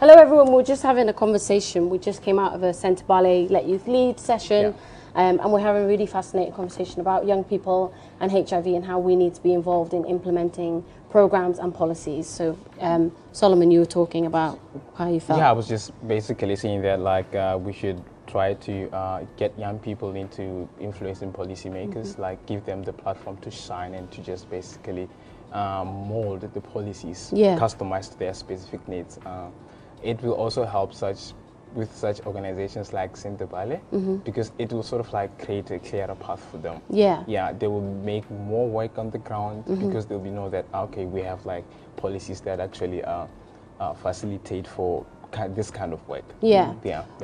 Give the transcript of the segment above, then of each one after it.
Hello everyone, we're just having a conversation. We just came out of a Sentebale Let Youth Lead session, and we're having a really fascinating conversation about young people and HIV and how we need to be involved in implementing programs and policies. So Solomon, you were talking about how you felt. Yeah, I was just basically saying that we should try to get young people into influencing policymakers, like give them the platform to shine and to just basically mold the policies customized to their specific needs. It will also help with such organizations like Sentebale, because it will sort of like create a clearer path for them. Yeah, they will make more work on the ground because they'll know that, okay, we have like policies that actually facilitate for this kind of work. Yeah.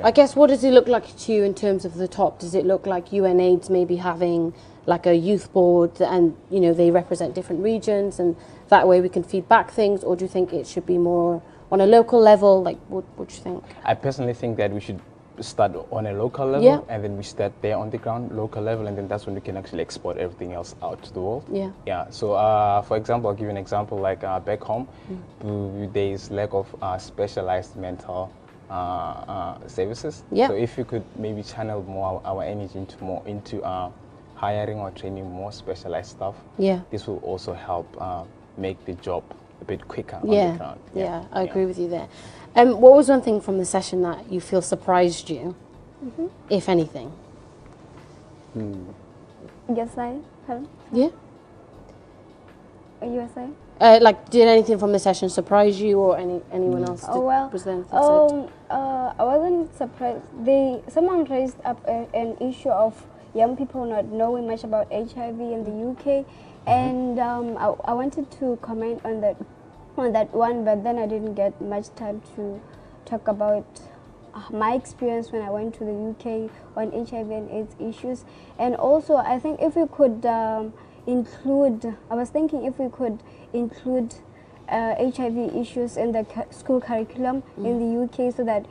I guess, what does it look like to you in terms of the top? Does it look like UNAIDS maybe having like a youth board and, you know, they represent different regions and that way we can feed back things, or do you think it should be more on a local level? Like, what do you think? I personally think that we should start on a local level, and then we start there on the ground, local level, and then that's when we can actually export everything else out to the world. So for example, I'll give you an example, like back home, there is lack of specialized mental services. So if you could maybe channel more our energy into hiring or training more specialized staff, this will also help make the job a bit quicker on the ground. I agree with you there. What was one thing from the session that you feel surprised you, if anything? Yes, I have. Yeah. You were saying? Like, did anything from the session surprise you, or anyone else? Was there anything said? I wasn't surprised. Someone raised up an issue of young people not knowing much about HIV in the UK. And I wanted to comment on that one, but then I didn't get much time to talk about my experience when I went to the UK on HIV and AIDS issues. And also, I think if we could include HIV issues in the school curriculum in the UK, so that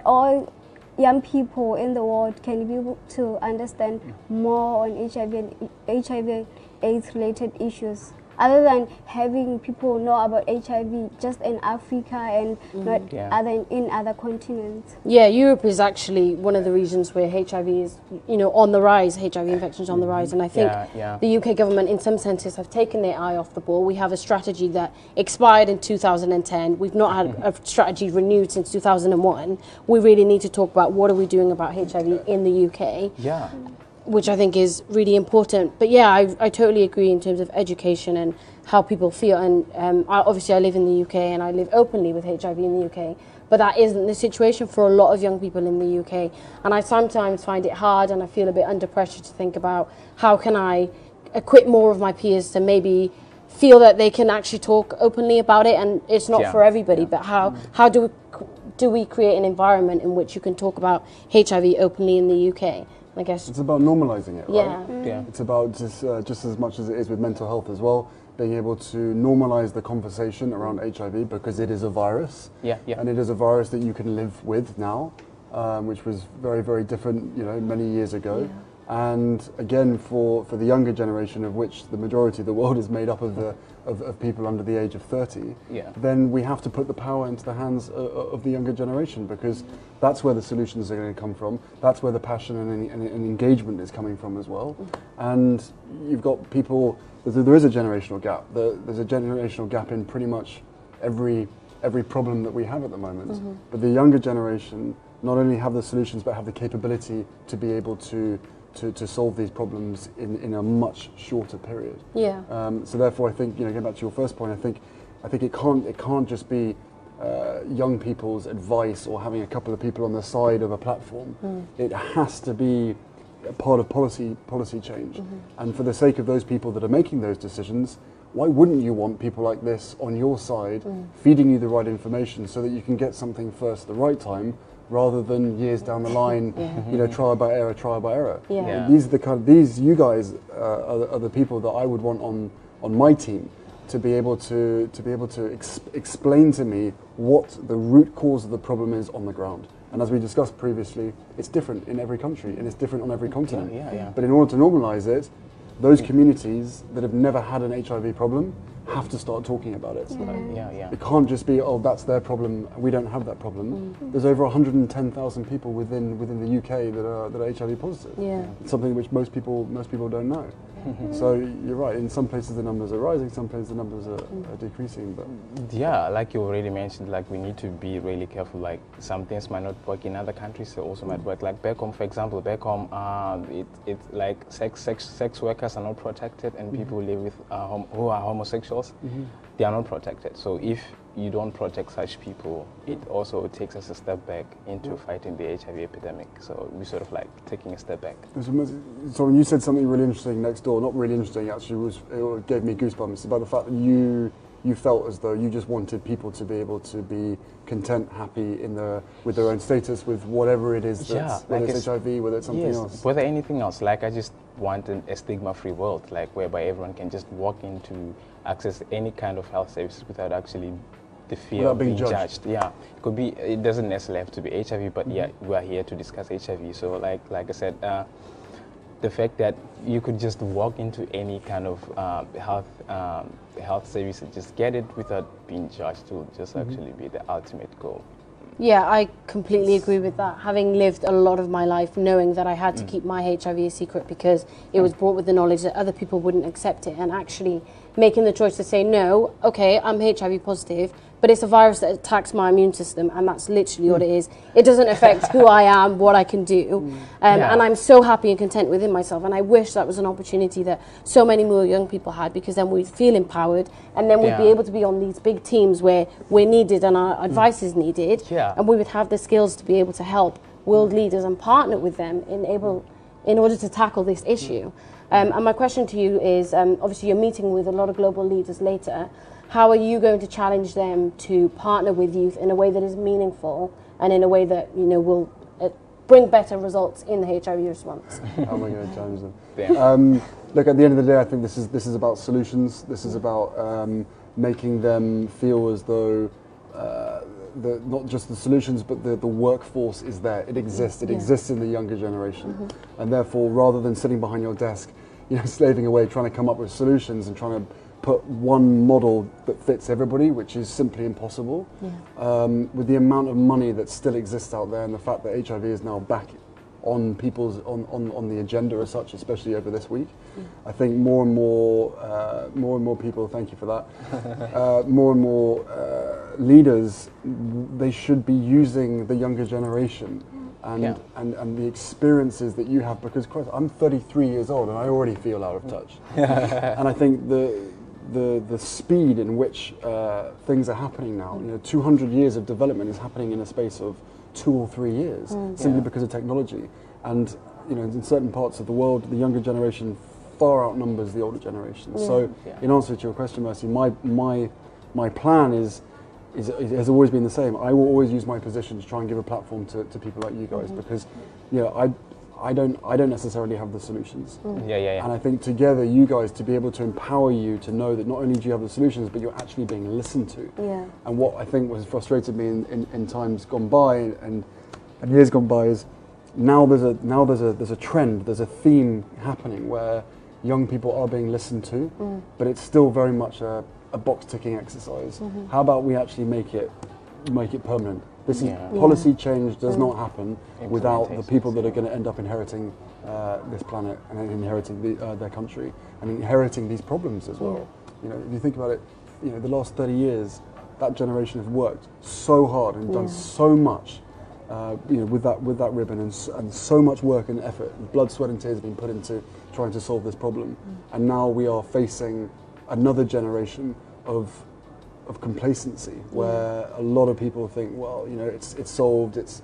all young people in the world can be able to understand more on HIV and HIV AIDS related issues, other than having people know about HIV just in Africa and not in other continents. Yeah, Europe is actually one of the regions where HIV is, you know, on the rise. HIV infections on the rise, and I think the UK government, in some senses, have taken their eye off the ball. We have a strategy that expired in 2010. We've not had a strategy renewed since 2001. We really need to talk about what are we doing about HIV in the UK. Which I think is really important. But yeah, I totally agree in terms of education and how people feel. And obviously I live in the UK and I live openly with HIV in the UK, but that isn't the situation for a lot of young people in the UK. And I sometimes find it hard, and I feel a bit under pressure to think about how can I equip more of my peers to maybe feel that they can actually talk openly about it. And it's not for everybody, but how do we create an environment in which you can talk about HIV openly in the UK? I guess it's about normalizing it, right? It's about just as much as it is with mental health as well, being able to normalize the conversation around HIV, because it is a virus, and it is a virus that you can live with now, which was very, very different, you know, many years ago. And again, for the younger generation, of which the majority of the world is made up of people under the age of 30, then we have to put the power into the hands of the younger generation, because that's where the solutions are going to come from. That's where the passion and engagement is coming from as well. And you've got people, there is a generational gap. There's a generational gap in pretty much every problem that we have at the moment. But the younger generation not only have the solutions, but have the capability to be able to solve these problems in a much shorter period. So therefore, I think, you know, getting back to your first point, I think it can't just be young people's advice or having a couple of people on the side of a platform. It has to be a part of policy change. And for the sake of those people that are making those decisions, why wouldn't you want people like this on your side, feeding you the right information so that you can get something first at the right time, rather than years down the line, you know, trial by error. These you guys are the people that I would want on my team, to be able to explain to me what the root cause of the problem is on the ground. And as we discussed previously, it's different in every country and it's different on every continent. But in order to normalise it, those communities that have never had an HIV problem have to start talking about it. Yeah. It can't just be, oh, that's their problem, we don't have that problem. There's over 110,000 people within the UK that are HIV positive. Yeah. It's something which most people don't know. So you're right, in some places the numbers are rising, some places the numbers are decreasing. But yeah, like you already mentioned, like we need to be really careful. Like some things might not work in other countries, it also might work. Like back home, for example, back home, it's like sex workers are not protected, and people who live with who are homosexuals, they are not protected. So if you don't protect such people, it also takes us a step back into fighting the HIV epidemic. So we're sort of like taking a step back. So when you said something really interesting next door, not really interesting actually, it gave me goosebumps about the fact that you felt as though you just wanted people to be able to be content, happy with their own status, with whatever it is, whether it's HIV, whether it's something else. Whether anything else. Like I just want a stigma-free world, like whereby everyone can just walk into access any kind of health services without actually the fear of being judged. Yeah, it could be. It doesn't necessarily have to be HIV, but yeah, we are here to discuss HIV. So like I said, the fact that you could just walk into any kind of health service and just get it without being judged will just actually be the ultimate goal. Yeah, I completely agree with that. Having lived a lot of my life knowing that I had to keep my HIV a secret because it was brought with the knowledge that other people wouldn't accept it, and actually making the choice to say, no, okay, I'm HIV positive, but it's a virus that attacks my immune system, and that's literally what it is. It doesn't affect who I am, what I can do, and I'm so happy and content within myself, and I wish that was an opportunity that so many more young people had, because then we'd feel empowered, and then we'd be able to be on these big teams where we're needed and our advice is needed, and we would have the skills to be able to help world leaders and partner with them in order to tackle this issue. And my question to you is, obviously you're meeting with a lot of global leaders later. How are you going to challenge them to partner with youth in a way that is meaningful and in a way that will bring better results in the HIV response? How am I going to challenge them? Look, at the end of the day, I think this is about solutions. This is about making them feel as though not just the solutions, but the workforce is there. It exists. It exists in the younger generation, and therefore, rather than sitting behind your desk, slaving away trying to come up with solutions and trying to put one model that fits everybody, which is simply impossible. With the amount of money that still exists out there, and the fact that HIV is now back on people's on the agenda as such, especially over this week, I think more and more people. Thank you for that. More and more leaders, they should be using the younger generation and the experiences that you have, because Christ, I'm 33 years old and I already feel out of touch. And I think the speed in which things are happening now, 200 years of development is happening in a space of 2 or 3 years, simply because of technology. And in certain parts of the world, the younger generation far outnumbers the older generation. So in answer to your question, Mercy, my plan has always been the same. I will always use my position to try and give a platform to people like you guys, because I don't necessarily have the solutions. And I think together, you guys, to be able to empower you to know that not only do you have the solutions, but you're actually being listened to. And what I think was frustrated me in times gone by and years gone by is now there's a trend, there's a theme happening where young people are being listened to, but it's still very much a box ticking exercise. How about we actually make it permanent? This is policy change does not happen without the people that are going to end up inheriting this planet and inheriting their country and inheriting these problems as well. If you think about it, the last 30 years, that generation has worked so hard and done so much, with that ribbon, and so much work and effort, blood, sweat, and tears have been put into trying to solve this problem. And now we are facing another generation of complacency, where a lot of people think, well, it's solved, it's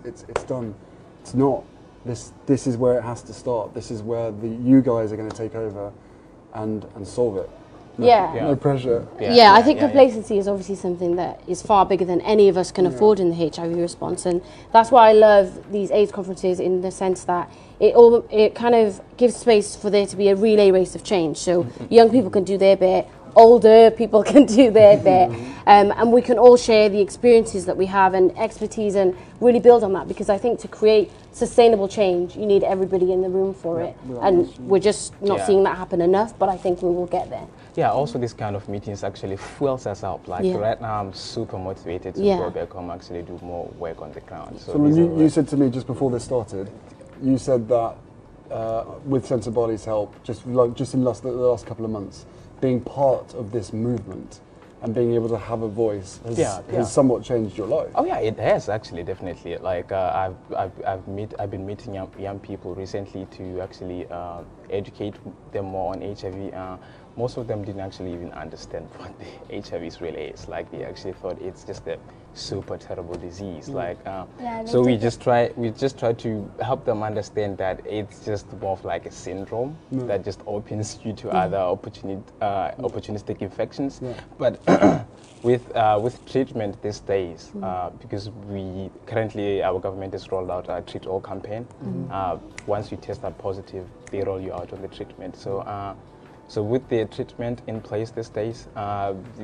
done. It's not. This is where it has to start. This is where you guys are going to take over and solve it. No pressure. I think complacency is obviously something that is far bigger than any of us can afford in the HIV response, and that's why I love these AIDS conferences, in the sense that it kind of gives space for there to be a relay race of change. So young people can do their bit, older people can do their bit, and we can all share the experiences that we have and expertise and really build on that, because I think to create sustainable change you need everybody in the room for it, and we're just not seeing that happen enough, but I think we will get there. Yeah, also this kind of meetings actually fuels us up. Like right now I'm super motivated to go back home, actually do more work on the ground. So you said to me just before this started, you said that with Sentebale's help, just in the last couple of months, being part of this movement and being able to have a voice has somewhat changed your life. Oh yeah, it has actually, definitely. Like I've been meeting young people recently to actually educate them more on HIV. Most of them didn't actually even understand what the HIV really is. Like they actually thought it's just a super terrible disease. Like so we just try to help them understand that it's just more of like a syndrome that just opens you to other opportunistic infections. But with treatment these days, because our government has rolled out a Treat All campaign. Once you test that positive, they roll you out on the treatment. So with the treatment in place these days,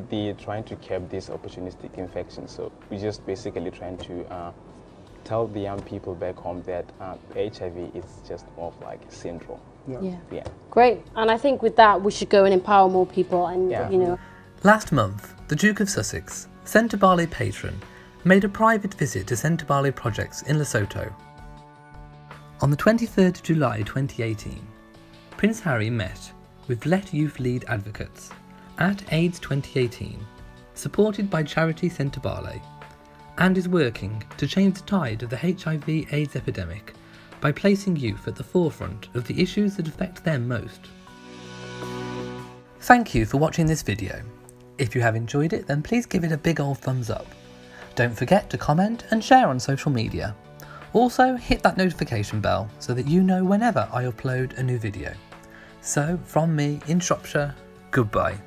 they're trying to curb these opportunistic infections. So we're just basically trying to tell the young people back home that HIV is just more of like a syndrome. Yeah. Great. And I think with that, we should go and empower more people. And you know. Last month, the Duke of Sussex, Sentebale patron, made a private visit to Sentebale projects in Lesotho. On the 23rd of July 2018, Prince Harry met with Let Youth Lead advocates at AIDS 2018, supported by charity Sentebale, and is working to change the tide of the HIV/AIDS epidemic by placing youth at the forefront of the issues that affect them most. Thank you for watching this video. If you have enjoyed it, then please give it a big old thumbs up. Don't forget to comment and share on social media. Also, hit that notification bell so that you know whenever I upload a new video. So, from me in Shropshire, goodbye.